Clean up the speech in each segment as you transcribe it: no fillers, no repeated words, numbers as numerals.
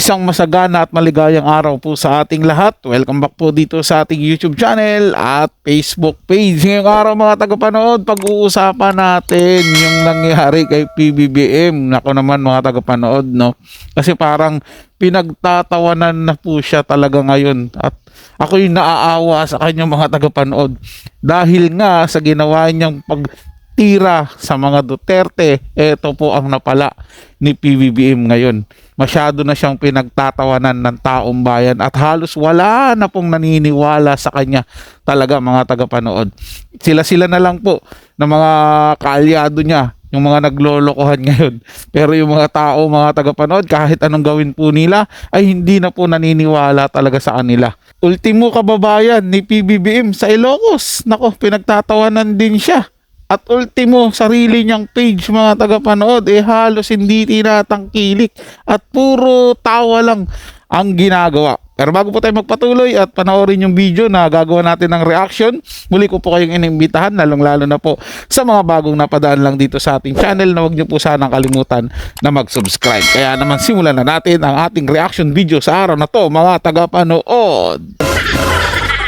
Isang masagana at maligayang araw po sa ating lahat. Welcome back po dito sa ating YouTube channel at Facebook page. Ngayong araw mga tagapanood, pag-uusapan natin yung nangyari kay PBBM. Nako naman mga tagapanood, no? Kasi parang pinagtatawanan na po siya talaga ngayon. At ako'y naaawa sa kanyang mga tagapanood. Dahil nga sa ginawa niyang pagtira sa mga Duterte, ito po ang napala ni PBBM ngayon. Masyado na siyang pinagtatawanan ng taong bayan at halos wala na pong naniniwala sa kanya talaga mga tagapanood. Sila na lang po na mga kaalyado niya, yung mga naglolokohan ngayon. Pero yung mga tao, mga tagapanood, kahit anong gawin po nila, ay hindi na po naniniwala talaga sa kanila. Ultimo kababayan ni PBBM sa Ilocos. Nako, pinagtatawanan din siya. At ultimo, sarili niyang page mga tagapanood, halos hindi tinatangkilik at puro tawa lang ang ginagawa. Pero bago po tayo magpatuloy at panoorin yung video na gagawa natin ng reaction, muli ko po kayong inimbitahan, lalong-lalo na po sa mga bagong napadaan lang dito sa ating channel na huwag niyo po sanang kalimutan na mag-subscribe. Kaya naman simulan na natin ang ating reaction video sa araw na to mga tagapanood.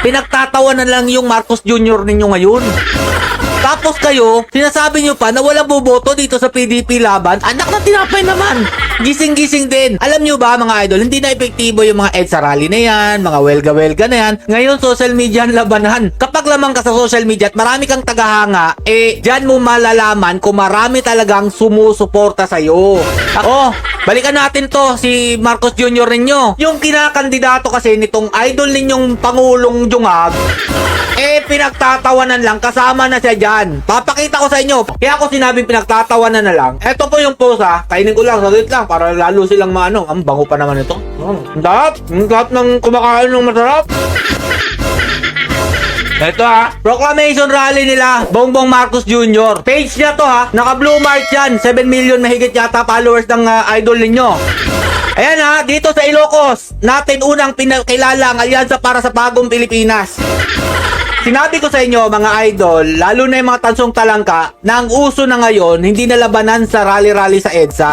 Pinagtatawanan lang yung Marcos Jr. ninyo ngayon. Tapos kayo, sinasabi nyo pa na walang boboto dito sa PDP laban. Anak na tinapay naman. Gising-gising din. Alam nyo ba mga idol, hindi na epektibo yung mga EDSA rally na yan, mga welga-welga na yan. Ngayon, social media ang labanan. Kapag lamang ka sa social media at marami kang tagahanga, dyan mo malalaman kung marami talagang sumusuporta sa'yo. Balikan natin to, si Marcos Jr. ninyo. Yung kinakandidato kasi nitong idol ninyong Pangulong Jungag, pinagtatawanan lang, kasama na siya dyan. Papakita ko sa inyo. Kaya ako sinabing pinagtatawanan na lang. Ito po yung post ha. Kainin ko lang, saglit lang, para lalo silang maano. Ang bango pa naman ito. Ang dahap ng kumakain ng masarap. Ito ha, proclamation rally nila, Bongbong Marcos Jr. Page niya to ha, naka blue mark yan, 7 million mahigit yata followers ng idol ninyo. Ayan ha, dito sa Ilocos, natin unang pinakilala ang alyansa para sa bagong Pilipinas. Sinabi ko sa inyo mga idol, lalo na yung mga tansong talangka, na ang uso na ngayon, hindi na labanan sa rally-rally sa EDSA.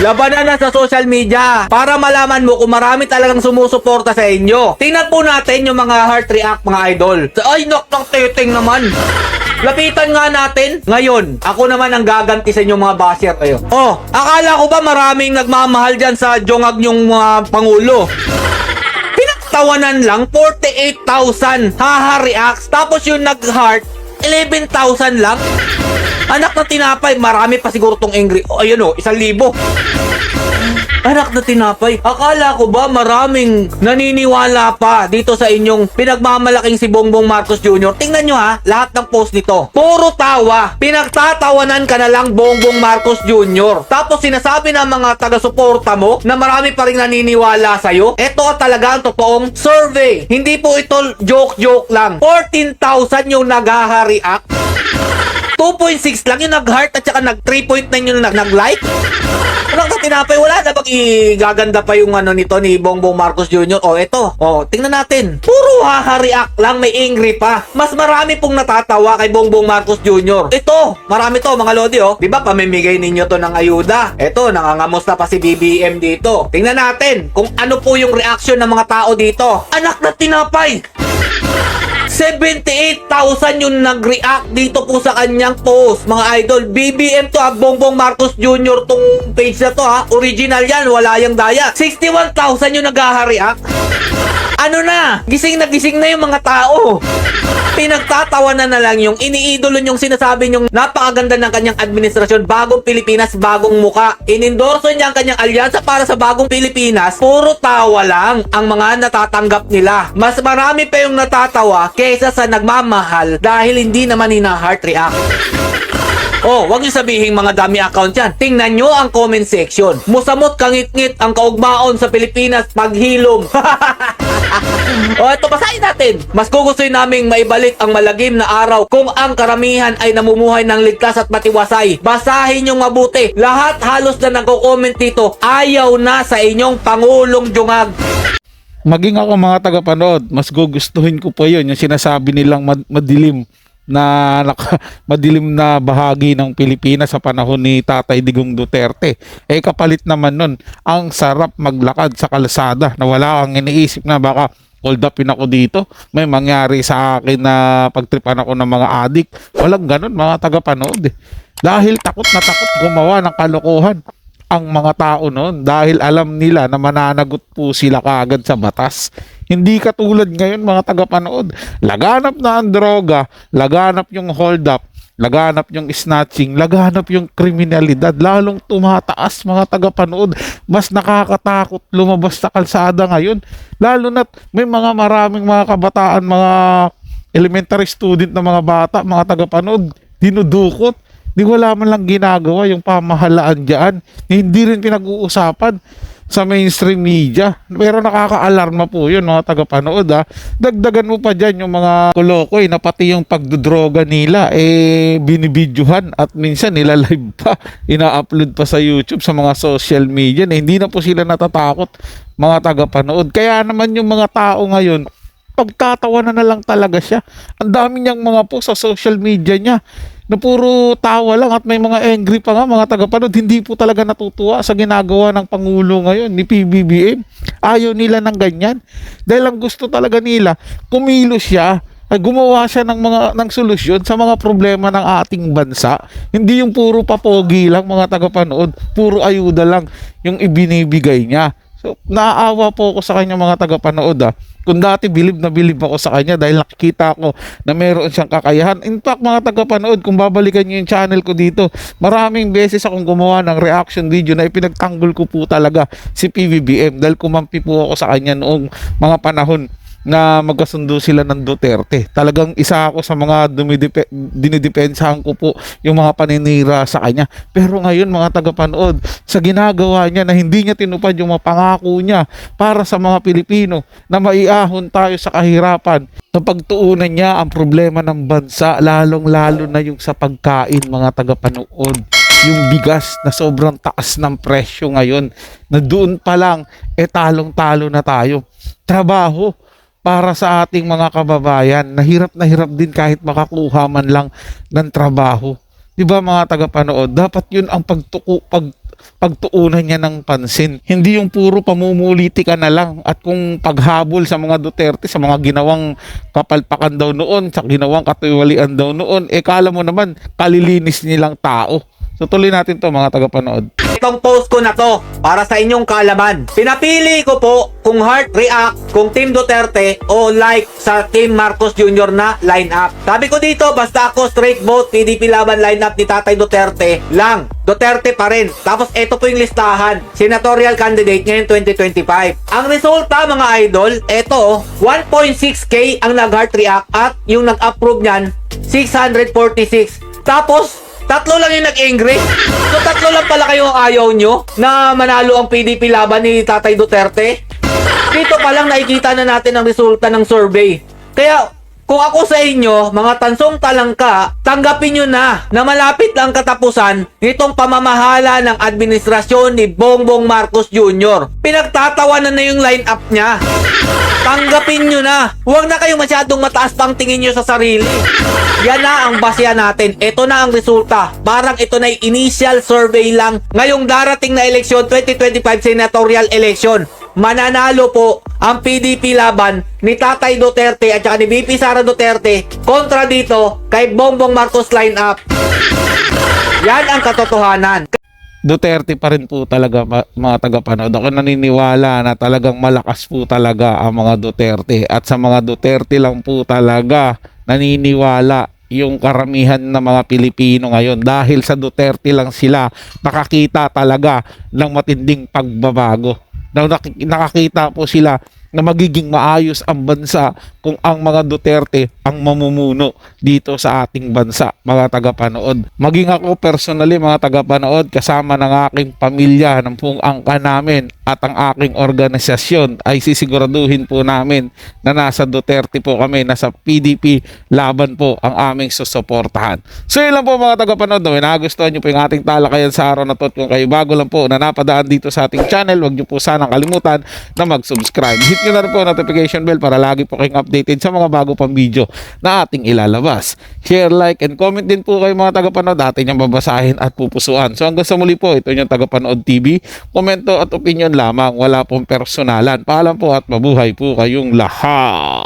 Labanan na sa social media para malaman mo kung marami talagang sumusuporta sa inyo. Tingnan po natin yung mga heart react mga idol. Ay, nok teting naman. Lapitan nga natin. Ngayon, ako naman ang gaganti sa inyong mga basher kayo. Akala ko ba maraming nagmamahal dyan sa jongag nyong mga pangulo? Tawanan lang, 48,000 haha-reacts. Tapos yung nag-heart, 11,000 lang. Anak na tinapay, marami pa siguro tong angry. Ayun 1,000. Anak na tinapay. Akala ko ba maraming naniniwala pa dito sa inyong pinagmamalaking si Bongbong Marcos Jr. Tingnan nyo ha, lahat ng post nito. Puro tawa. Pinagtatawanan ka na lang Bongbong Marcos Jr. Tapos sinasabi ng mga taga-suporta mo na marami pa rin naniniwala sa'yo. Ito talaga ang totoong survey. Hindi po ito joke-joke lang. 14,000 yung nag-react. 2.6 lang yung nag-heart at saka nag-3.9 yung nag-like. Anong na tinapay? Wala na bang igaganda pa yung nito ni Bongbong Marcos Jr.? Ito. Tingnan natin. Puro haha-react lang, may angry pa. Mas marami pong natatawa kay Bongbong Marcos Jr. Ito, marami to mga lodi Di ba pamimigay ninyo to ng ayuda? Ito, nangangamos na pa si BBM dito. Tingnan natin kung ano po yung reaction ng mga tao dito. Anak na tinapay! 78,000 yung nag-react dito po sa kanyang post, mga idol. BBM to Bongbong Marcos Jr. tong page na to Original yan, wala yang daya. 61,000 yung nag-react. Ano na? Gising na yung mga tao. Pinagtatawanan na lang yung iniidolo yung sinasabi yung napakaganda ng kanyang administrasyon, bagong Pilipinas, bagong muka. Inendorso niya ang kanyang alyansa para sa bagong Pilipinas. Puro tawa lang ang mga natatanggap nila. Mas marami pa yung natatawa kaysa sa nagmamahal dahil hindi naman hina-heart react. Wag niyo sabihin mga dami account yan. Tingnan nyo ang comment section. Musamot kangit-ngit ang kaugmaon sa Pilipinas paghilom. Ito basahin natin. Mas gugustuhin naming maibalik ang malagim na araw kung ang karamihan ay namumuhay ng ligtas at matiwasay. Basahin yung mabuti. Lahat halos na nagko-comment dito, ayaw na sa inyong Pangulong Jungag. Maging ako mga tagapanood, mas gugustuhin ko pa yun, yung sinasabi nilang madilim madilim na bahagi ng Pilipinas sa panahon ni Tatay Digong Duterte. Kapalit naman nun, ang sarap maglakad sa kalsada na wala kang iniisip na baka hold upin ako dito, may mangyari sa akin na pagtripan ako ng mga adik. Walang ganun mga tagapanood. Dahil takot na takot gumawa ng kalokohan ang mga tao noon dahil alam nila na mananagot po sila kaagad sa batas. Hindi katulad ngayon mga tagapanood. Laganap na ang droga, laganap yung hold up, laganap yung snatching, laganap yung kriminalidad. Lalong tumataas mga tagapanood. Mas nakakatakot lumabas sa kalsada ngayon. Lalo na't may maraming mga kabataan, mga elementary student na mga bata, mga tagapanood, dinudukot. Di wala man lang ginagawa yung pamahalaan dyan. Hindi rin pinag-uusapan sa mainstream media. Pero nakaka-alarma po yun mga tagapanood. Dagdagan mo pa dyan yung mga kolokoy na pati yung pagdodroga nila binibidyohan at minsan nilalive pa, ina-upload pa sa YouTube, sa mga social media na hindi na po sila natatakot mga tagapanood. Kaya naman yung mga tao ngayon, pagtatawanan na lang talaga siya. Ang dami niyang mga post sa social media niya na puro tawa lang at may mga angry pa nga mga tagapanood. Hindi po talaga natutuwa sa ginagawa ng Pangulo ngayon ni PBBM. Ayaw nila ng ganyan. Dahil ang gusto talaga nila, kumilos siya, gumawa siya ng solusyon sa mga problema ng ating bansa. Hindi yung puro papogi lang mga tagapanood, puro ayuda lang yung ibinibigay niya. So, naaawa po ako sa kanya mga tagapanood. Kung dati bilib na bilib ako sa kanya dahil nakikita ko na meron siyang kakayahan. In fact mga tagapanood, kung babalikan niyo yung channel ko dito, maraming beses akong gumawa ng reaction video na ipinagtanggol ko po talaga si PBBM dahil kumampi po ako sa kanya noong mga panahon na magkasundo sila ng Duterte. Talagang isa ako sa mga dinidepensahan ko po yung mga paninira sa kanya. Pero ngayon mga tagapanood, sa ginagawa niya na hindi niya tinupad yung mga pangako niya para sa mga Pilipino na maiahon tayo sa kahirapan, na pagtuunan niya ang problema ng bansa, lalong-lalo na yung sa pagkain mga tagapanood. Yung bigas na sobrang taas ng presyo ngayon, na doon pa lang talong-talo na tayo. Trabaho para sa ating mga kababayan, na hirap din kahit makakuha man lang ng trabaho. Di ba mga tagapanood, dapat yun ang pagtuunan niya ng pansin. Hindi yung puro pamumuliti ka na lang at kung paghabol sa mga Duterte, sa mga ginawang kapalpakan daw noon, sa ginawang katiwalian daw noon, kala mo naman kalilinis nilang tao. So tuloy natin to mga tagapanood. Itong post ko na to para sa inyong kaalaman. Pinapili ko po kung heart react, kung Team Duterte o like sa Team Marcos Jr. na lineup. Sabi ko dito, basta ako straight vote PDP laban lineup ni Tatay Duterte lang. Duterte pa rin. Tapos ito po yung listahan. Senatorial candidate ngayon 2025. Ang resulta mga idol, ito 1.6k ang nag-heart react at yung nag-approve niyan 646. Tapos tatlo lang yung nag-angry. So tatlo lang pala kayo ang ayaw nyo na manalo ang PDP laban ni Tatay Duterte. Dito pa lang nakikita na natin ang resulta ng survey. Kaya kung ako sa inyo, mga tansong talangka, tanggapin nyo na malapit lang katapusan nitong pamamahala ng administrasyon ni Bongbong Marcos Jr. Pinagtatawanan na yung line-up niya. Tanggapin nyo na. Huwag na kayong masyadong mataas pang tingin nyo sa sarili. Yan na ang basya natin. Ito na ang resulta. Parang ito na yung initial survey lang. Ngayong darating na eleksyon, 2025 senatorial election, mananalo po ang PDP laban ni Tatay Duterte at saka ni VP Sara Duterte kontra dito kay Bongbong Marcos lineup. Yan ang katotohanan. Duterte pa rin po talaga mga tagapanood. Ako naniniwala na talagang malakas po talaga ang mga Duterte at sa mga Duterte lang po talaga naniniwala yung karamihan ng mga Pilipino ngayon dahil sa Duterte lang sila nakakita talaga ng matinding pagbabago. Nakakita po sila na magiging maayos ang bansa kung ang mga Duterte ang mamumuno dito sa ating bansa, mga tagapanood. Maging ako personally, mga tagapanood, kasama ng aking pamilya, ng pong angka namin at ang aking organisasyon ay sisiguraduhin po namin na nasa Duterte po kami, nasa PDP laban po ang aming susuportahan. So yun lang po mga tagapanood, no? Nagustuhan nyo po yung ating talakayan sa araw na to. Kung kayo bago lang po na napadaan dito sa ating channel, huwag nyo po sanang kalimutan na mag-subscribe. Hit nyo na rin po ang notification bell para lagi po kayong updated sa mga bago pang video na ating ilalabas. Share, like, and comment din po kayo mga tagapanood. Atin yung babasahin at pupusuan. So hanggang sa muli po, ito yung Tagapanood TV. Komento at opinion lamang. Wala pong personalan. Paalam po at mabuhay po kayong lahat.